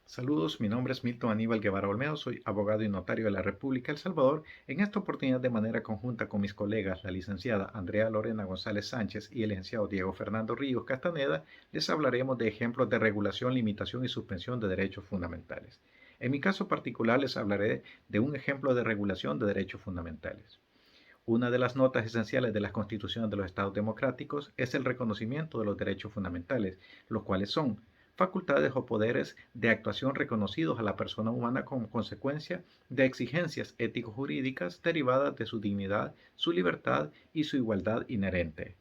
Saludos, mi nombre es Milton Aníbal Guevara Olmedo, soy abogado y notario de la República de El Salvador. En esta oportunidad, de manera conjunta con mis colegas, la licenciada Andrea Lorena González Sánchez y el licenciado Diego Fernando Ríos Castaneda, les hablaremos de ejemplos de regulación, limitación y suspensión de derechos fundamentales. En mi caso particular, les hablaré de un ejemplo de regulación de derechos fundamentales. Una de las notas esenciales de las constituciones de los estados democráticos es el reconocimiento de los derechos fundamentales, los cuales son facultades o poderes de actuación reconocidos a la persona humana como consecuencia de exigencias ético-jurídicas derivadas de su dignidad, su libertad y su igualdad inherente,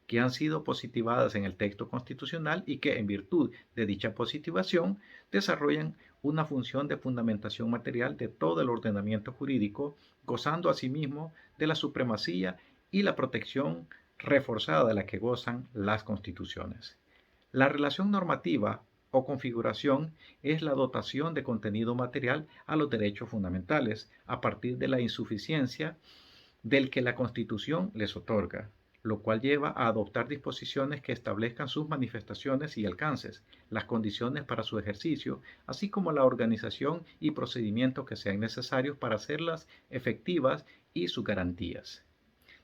que han sido positivadas en el texto constitucional y que, en virtud de dicha positivación, desarrollan una función de fundamentación material de todo el ordenamiento jurídico, gozando asimismo de la supremacía y la protección reforzada de la que gozan las constituciones. La relación normativa o configuración es la dotación de contenido material a los derechos fundamentales a partir de la insuficiencia del que la Constitución les otorga, lo cual lleva a adoptar disposiciones que establezcan sus manifestaciones y alcances, las condiciones para su ejercicio, así como la organización y procedimientos que sean necesarios para hacerlas efectivas y sus garantías.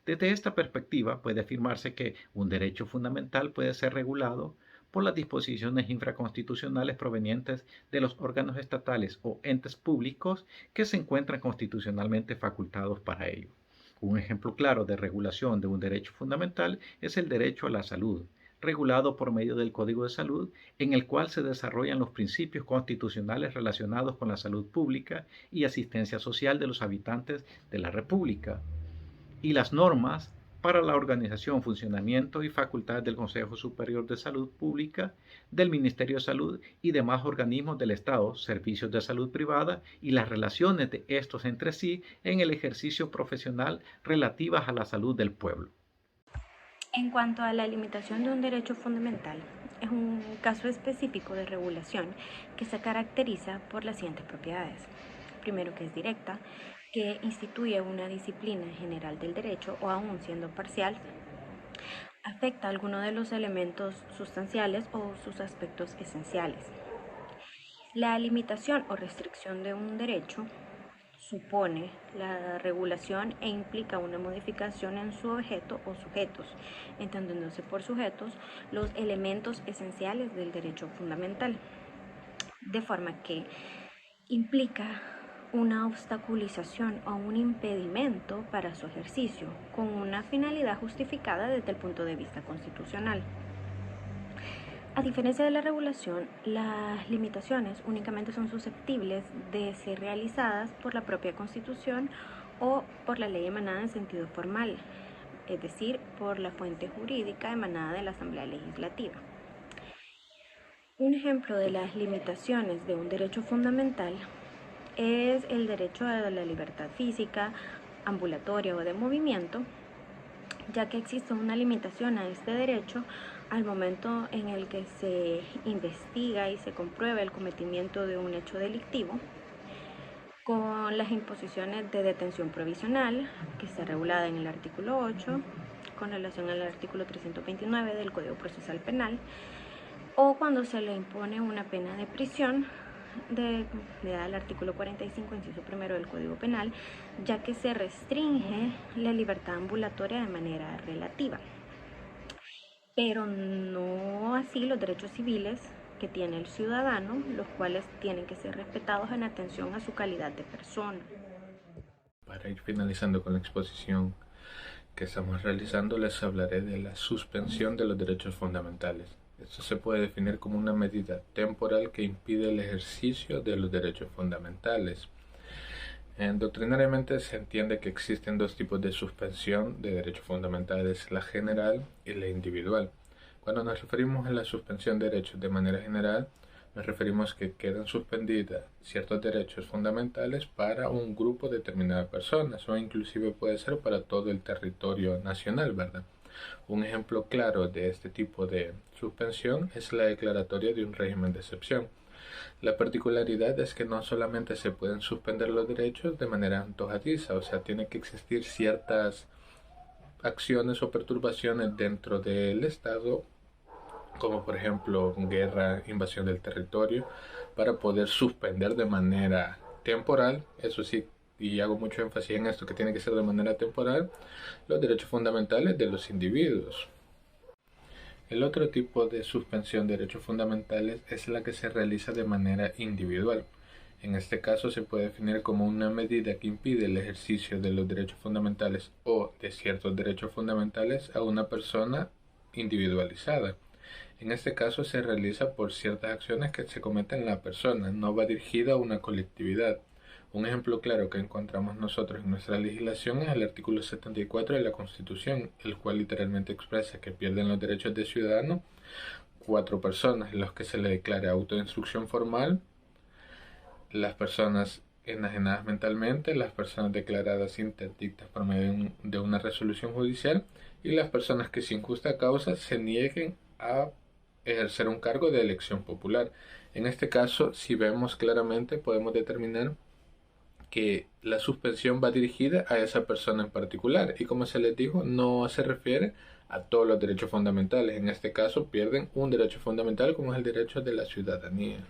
Desde esta perspectiva puede afirmarse que un derecho fundamental puede ser regulado por las disposiciones infraconstitucionales provenientes de los órganos estatales o entes públicos que se encuentran constitucionalmente facultados para ello. Un ejemplo claro de regulación de un derecho fundamental es el derecho a la salud, regulado por medio del Código de Salud, en el cual se desarrollan los principios constitucionales relacionados con la salud pública y asistencia social de los habitantes de la República, y las normas para la organización, funcionamiento y facultades del Consejo Superior de Salud Pública, del Ministerio de Salud y demás organismos del Estado, servicios de salud privada y las relaciones de estos entre sí en el ejercicio profesional relativas a la salud del pueblo. En cuanto a la limitación de un derecho fundamental, es un caso específico de regulación que se caracteriza por las siguientes propiedades. Primero, que es directa, que instituye una disciplina general del derecho o aun siendo parcial, afecta alguno de los elementos sustanciales o sus aspectos esenciales. La limitación o restricción de un derecho supone la regulación e implica una modificación en su objeto o sujetos, entendiéndose por sujetos los elementos esenciales del derecho fundamental, de forma que implica una obstaculización o un impedimento para su ejercicio, con una finalidad justificada desde el punto de vista constitucional. A diferencia de la regulación, las limitaciones únicamente son susceptibles de ser realizadas por la propia Constitución o por la ley emanada en sentido formal, es decir, por la fuente jurídica emanada de la Asamblea Legislativa. Un ejemplo de las limitaciones de un derecho fundamental es el derecho a la libertad física, ambulatoria o de movimiento, ya que existe una limitación a este derecho al momento en el que se investiga y se comprueba el cometimiento de un hecho delictivo, con las imposiciones de detención provisional, que está regulada en el artículo 8, con relación al artículo 329 del Código Procesal Penal, o cuando se le impone una pena de prisión de al artículo 45, inciso primero del Código Penal, ya que se restringe la libertad ambulatoria de manera relativa, pero no así los derechos civiles que tiene el ciudadano, los cuales tienen que ser respetados en atención a su calidad de persona. Para ir finalizando con la exposición que estamos realizando, les hablaré de la suspensión de los derechos fundamentales. Esto se puede definir como una medida temporal que impide el ejercicio de los derechos fundamentales. Doctrinariamente se entiende que existen dos tipos de suspensión de derechos fundamentales, la general y la individual. Cuando nos referimos a la suspensión de derechos de manera general, nos referimos que quedan suspendidos ciertos derechos fundamentales para un grupo determinado de personas o inclusive puede ser para todo el territorio nacional, ¿verdad? Un ejemplo claro de este tipo de suspensión es la declaratoria de un régimen de excepción. La particularidad es que no solamente se pueden suspender los derechos de manera antojadiza, o sea, tiene que existir ciertas acciones o perturbaciones dentro del Estado como por ejemplo guerra, invasión del territorio, para poder suspender de manera temporal, eso sí, y hago mucho énfasis en esto, que tiene que ser de manera temporal, los derechos fundamentales de los individuos. El otro tipo de suspensión de derechos fundamentales es la que se realiza de manera individual. En este caso se puede definir como una medida que impide el ejercicio de los derechos fundamentales o de ciertos derechos fundamentales a una persona individualizada. En este caso se realiza por ciertas acciones que se cometen en la persona, no va dirigida a una colectividad. Un ejemplo claro que encontramos nosotros en nuestra legislación es el artículo 74 de la Constitución, el cual literalmente expresa que pierden los derechos de ciudadano 4 personas, los que se le declare autoinstrucción formal, las personas enajenadas mentalmente, las personas declaradas interdictas por medio de una resolución judicial y las personas que sin justa causa se nieguen a ejercer un cargo de elección popular. En este caso, si vemos claramente, podemos determinar que la suspensión va dirigida a esa persona en particular y, como se les dijo, no se refiere a todos los derechos fundamentales. En este caso pierden un derecho fundamental como es el derecho de la ciudadanía.